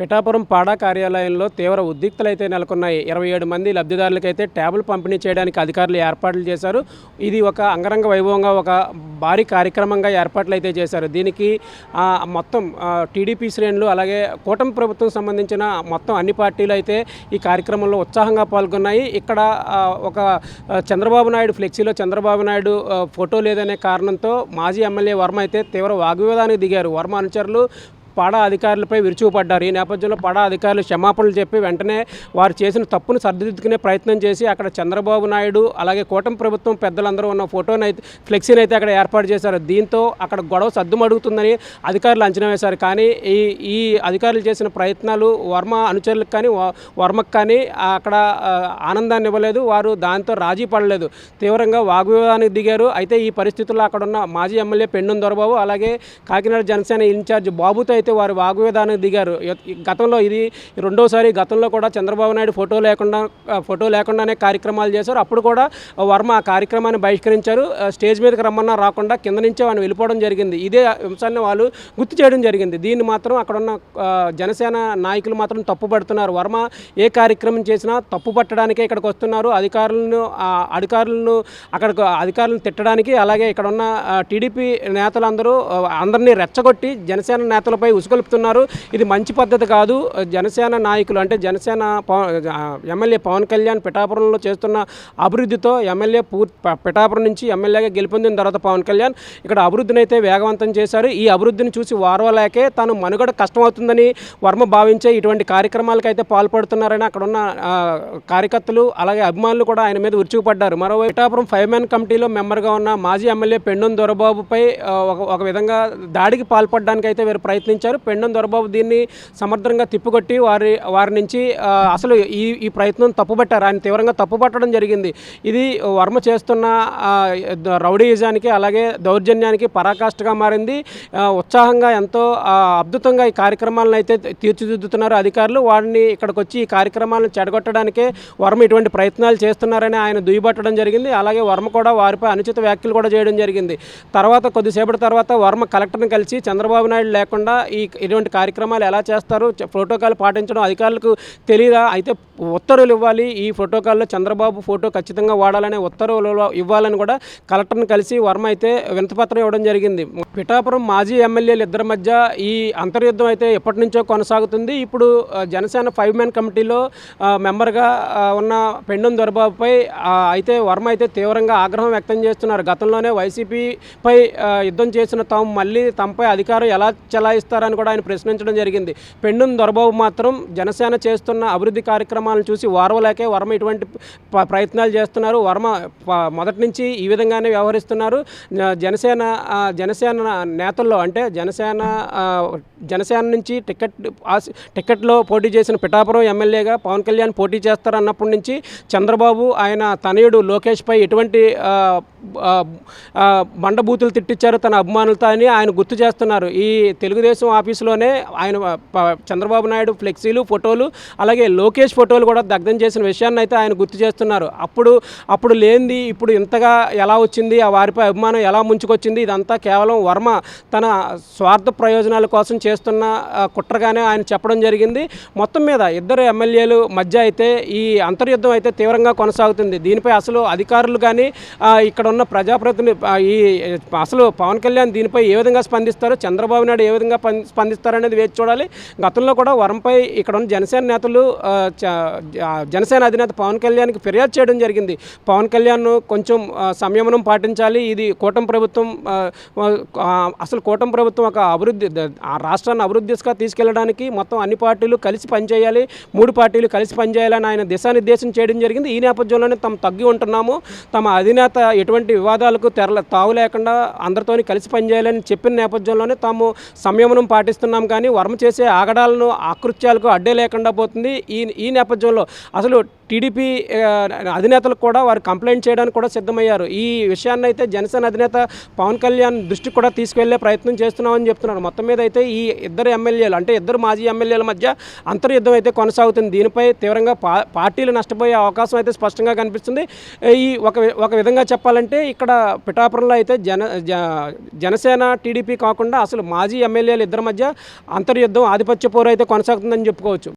పిఠాపురం పాడా కార్యాలయంలో తీవ్ర ఉద్రిక్తలైతే నెలకొన్నాయి. 27 మంది లబ్ధిదారులకైతే ట్యాబులు పంపిణీ చేయడానికి అధికారులు ఏర్పాట్లు చేశారు. ఇది ఒక అంగరంగ వైభవంగా ఒక భారీ కార్యక్రమంగా ఏర్పాట్లయితే చేశారు. దీనికి మొత్తం టీడీపీ శ్రేణులు అలాగే కూటమి ప్రభుత్వం సంబంధించిన మొత్తం అన్ని పార్టీలు అయితే ఈ కార్యక్రమంలో ఉత్సాహంగా పాల్గొన్నాయి. ఇక్కడ ఒక చంద్రబాబు నాయుడు ఫ్లెక్సీలో చంద్రబాబు నాయుడు ఫోటో లేదనే కారణంతో మాజీ ఎమ్మెల్యే వర్మ అయితే తీవ్ర వాగ్వివాదానికి దిగారు. వర్మ అనుచరులు పాడా అధికారులపై విరుచుకుపడ్డారు. ఈ నేపథ్యంలో పాడా అధికారులు క్షమాపణలు చెప్పి వెంటనే వారు చేసిన తప్పును సరిదిద్దుకునే ప్రయత్నం చేసి అక్కడ చంద్రబాబు నాయుడు అలాగే కూటమి ప్రభుత్వం పెద్దలందరూ ఉన్న ఫోటోని అయితే ఫ్లెక్సీని అయితే అక్కడ ఏర్పాటు చేశారు. దీంతో అక్కడ గొడవ సద్దుమడుగుతుందని అధికారులు అంచనా వేశారు. కానీ ఈ అధికారులు చేసిన ప్రయత్నాలు వర్మ అనుచరులకు కానీ వర్మకు కానీ అక్కడ ఆనందాన్ని ఇవ్వలేదు. వారు దాంతో రాజీ పడలేదు, తీవ్రంగా వాగ్వివాదానికి దిగారు. అయితే ఈ పరిస్థితుల్లో అక్కడ ఉన్న మాజీ ఎమ్మెల్యే పెండుం దొరబాబు అలాగే కాకినాడ జనసేన ఇన్ఛార్జ్ బాబుతో అయితే వారు వాగ్వివాదానికి దిగారు. గతంలో ఇది రెండోసారి. గతంలో కూడా చంద్రబాబు నాయుడు ఫోటో లేకుండానే కార్యక్రమాలు చేశారు. అప్పుడు కూడా వర్మ ఆ కార్యక్రమాన్ని బహిష్కరించారు. స్టేజ్ మీదకి రమ్మన్నా రాకుండా కింద నుంచే వాళ్ళు వెళ్ళిపోవడం జరిగింది. ఇదే అంశాన్ని వాళ్ళు గుర్తు చేయడం జరిగింది. దీన్ని మాత్రం అక్కడున్న జనసేన నాయకులు మాత్రం తప్పుపడుతున్నారు. వర్మ ఏ కార్యక్రమం చేసినా తప్పు పట్టడానికే ఇక్కడికి వస్తున్నారు. అధికారులను తిట్టడానికి అలాగే ఇక్కడ ఉన్న టీడీపీ నేతలందరూ అందరినీ రెచ్చగొట్టి జనసేన నేతలపై ఉసుగొలుపుతున్నారు. ఇది మంచి పద్ధతి కాదు. జనసేన నాయకులు అంటే జనసేన ఎమ్మెల్యే పవన్ కళ్యాణ్ పిఠాపురంలో చేస్తున్న అభివృద్ధితో పిఠాపురం నుంచి ఎమ్మెల్యేగా గెలుపొందిన తర్వాత పవన్ కళ్యాణ్ ఇక్కడ అభివృద్ధిని అయితే వేగవంతం చేశారు. ఈ అభివృద్ధిని చూసి వారవలేకే తను మనుగడ కష్టమవుతుందని వర్మ భావించే ఇటువంటి కార్యక్రమాలకు అయితే పాల్పడుతున్నారని అక్కడ ఉన్న కార్యకర్తలు అలాగే అభిమానులు కూడా ఆయన మీద విరుచుకుపడ్డారు. మరోవైపు పిఠాపురం 5 మెన్ కమిటీలో మెంబర్గా ఉన్న మాజీ ఎమ్మెల్యే పెండుం దొరబాబుపై ఒక విధంగా దాడికి పాల్పడడానికి అయితే వీరు ప్రయత్నించారు. పెండుం దొరబాబు దీన్ని సమర్థంగా తిప్పికొట్టి వారి నుంచి అసలు ఈ ప్రయత్నం తప్పుపట్టారు. ఆయన తీవ్రంగా తప్పుపట్టడం జరిగింది. ఇది వర్మ చేస్తున్న రౌడీయిజానికి అలాగే దౌర్జన్యానికి పరాకాష్ఠగా మారింది. ఉత్సాహంగా ఎంతో అద్భుతంగా ఈ కార్యక్రమాలను అయితే తీర్చిదిద్దుతున్నారు అధికారులు. వారిని ఇక్కడికి వచ్చి ఈ కార్యక్రమాలను చెడగొట్టడానికే వర్మ ఇటువంటి ప్రయత్నాలు చేస్తున్నారని ఆయన దుయ్యబట్టడం జరిగింది. అలాగే వర్మ కూడా వారిపై అనుచిత వ్యాఖ్యలు కూడా చేయడం జరిగింది. కొద్దిసేపటి తర్వాత వర్మ కలెక్టర్ని కలిసి చంద్రబాబు నాయుడు లేకుండా ఇటువంటి కార్యక్రమాలు ఎలా చేస్తారు, ప్రోటోకాల్ పాటించడం అధికారులకు తెలియదా, అయితే ఉత్తర్వులు ఇవ్వాలి, ఈ ప్రోటోకాల్లో చంద్రబాబు ఫోటో ఖచ్చితంగా వాడాలనే ఉత్తర్వులు ఇవ్వాలని కూడా కలెక్టర్ని కలిసి వర్మ అయితే వినతిపత్రం ఇవ్వడం జరిగింది. పిఠాపురం మాజీ ఎమ్మెల్యేలు ఇద్దరి మధ్య ఈ అంతర్యుద్ధం అయితే ఎప్పటి నుంచో కొనసాగుతుంది. ఇప్పుడు జనసేన 5 మెన్ కమిటీలో మెంబర్గా ఉన్న పెండుం దొరబాబుపై అయితే వర్మ అయితే తీవ్రంగా ఆగ్రహం వ్యక్తం చేస్తున్నారు. గతంలోనే వైసీపీపై యుద్ధం చేసిన తాము మళ్ళీ తమపై అధికారం ఎలా చెలాయిస్తారని కూడా ఆయన ప్రశ్నించడం జరిగింది. పెండుం దొరబాబు మాత్రం జనసేన చేస్తున్న అభివృద్ధి కార్యక్రమాలను చూసి వారవలేకే వర్మ ఇటువంటి ప్రయత్నాలు చేస్తున్నారు. వర్మ మొదటి నుంచి ఈ విధంగానే వ్యవహరిస్తున్నారు. జనసేన నేతల్లో అంటే జనసేన నుంచి టికెట్లో పోటీ చేసిన పిఠాపురం ఎమ్మెల్యేగా పవన్ కళ్యాణ్ పోటీ చేస్తారన్నప్పటి నుంచి చంద్రబాబు ఆయన తనయుడు లోకేష్పై ఎటువంటి బండబూతులు తిట్టించారు తన అభిమానులతో అని ఆయన గుర్తు చేస్తున్నారు. ఈ తెలుగుదేశం ఆఫీసులోనే ఆయన చంద్రబాబు నాయుడు ఫ్లెక్సీలు ఫోటోలు అలాగే లోకేష్ ఫోటోలు కూడా దగ్ధం చేసిన విషయాన్ని అయితే ఆయన గుర్తు చేస్తున్నారు. అప్పుడు లేనిది ఇప్పుడు ఇంతగా ఎలా వచ్చింది, ఆ వారిపై అభిమానం ఎలా ముంచుకొచ్చింది, ఇదంతా కేవలం వర్మ తన స్వార్థ ప్రయోజనాల కోసం చేస్తున్న కుట్రగానే ఆయన చెప్పడం జరిగింది. మొత్తం మీద ఇద్దరు ఎమ్మెల్యేలు మధ్య అయితే ఈ అంతర్యుద్ధం అయితే తీవ్రంగా కొనసాగుతుంది. దీనిపై అసలు అధికారులు కానీ ఇక్కడ ఉన్న ప్రజాప్రతినిధులు అసలు పవన్ కళ్యాణ్ దీనిపై ఏ విధంగా స్పందిస్తారో, చంద్రబాబు నాయుడు ఏ విధంగా స్పందిస్తారనేది వేచి చూడాలి. గతంలో కూడా వర్మపై ఇక్కడ ఉన్న జనసేన నేతలు జనసేన అధినేత పవన్ కళ్యాణ్కి ఫిర్యాదు చేయడం జరిగింది. పవన్ కళ్యాణ్ కొంచెం సంయమనం పాటించాలి, ఇది కూటమి ప్రభుత్వం అసలు కూటమి ప్రభుత్వం ఒక రాష్ట్రాన్ని అభివృద్ధి దిశగా తీసుకెళ్లడానికి మొత్తం అన్ని పార్టీలు కలిసి పనిచేయాలి, 3 పార్టీలు కలిసి పనిచేయాలని ఆయన దిశానిర్దేశం చేయడం జరిగింది. ఈ నేపథ్యంలోనే తాము తగ్గి ఉంటున్నాము, తమ అధినేత ఎటువంటి వివాదాలకు తావు లేకుండా అందరితోని కలిసి పనిచేయాలని చెప్పిన నేపథ్యంలోనే తాము సంయమనం పాటిస్తున్నాం. కానీ వర్మ చేసే ఆగడాలను ఆకృత్యాలకు అడ్డే లేకుండా పోతుంది. ఈ నేపథ్యంలో అసలు టీడీపీ అధినేతలకు కూడా వారు కంప్లైంట్ చేయడానికి కూడా సిద్ధమయ్యారు. ఈ విషయాన్ని అయితే జనసేన అధినేత పవన్ కళ్యాణ్ దృష్టికి కూడా తీసుకెళ్లే ప్రయత్నం చేస్తున్నామని చెప్తున్నారు. మొత్తం మీద అయితే ఈ ఇద్దరు ఎమ్మెల్యేలు అంటే ఇద్దరు మాజీ ఎమ్మెల్యేల మధ్య అంతర్యుద్ధం అయితే కొనసాగుతుంది. దీనిపై తీవ్రంగా పార్టీలు నష్టపోయే అవకాశం అయితే స్పష్టంగా కనిపిస్తుంది. ఈ ఒక విధంగా చెప్పాలంటే ఇక్కడ పిఠాపురంలో అయితే జనసేన టీడీపీ కాకుండా అసలు మాజీ ఎమ్మెల్యేలు ఇద్దరి మధ్య అంతర్యుద్ధం ఆధిపత్య పోరు అయితే కొనసాగుతుందని చెప్పుకోవచ్చు.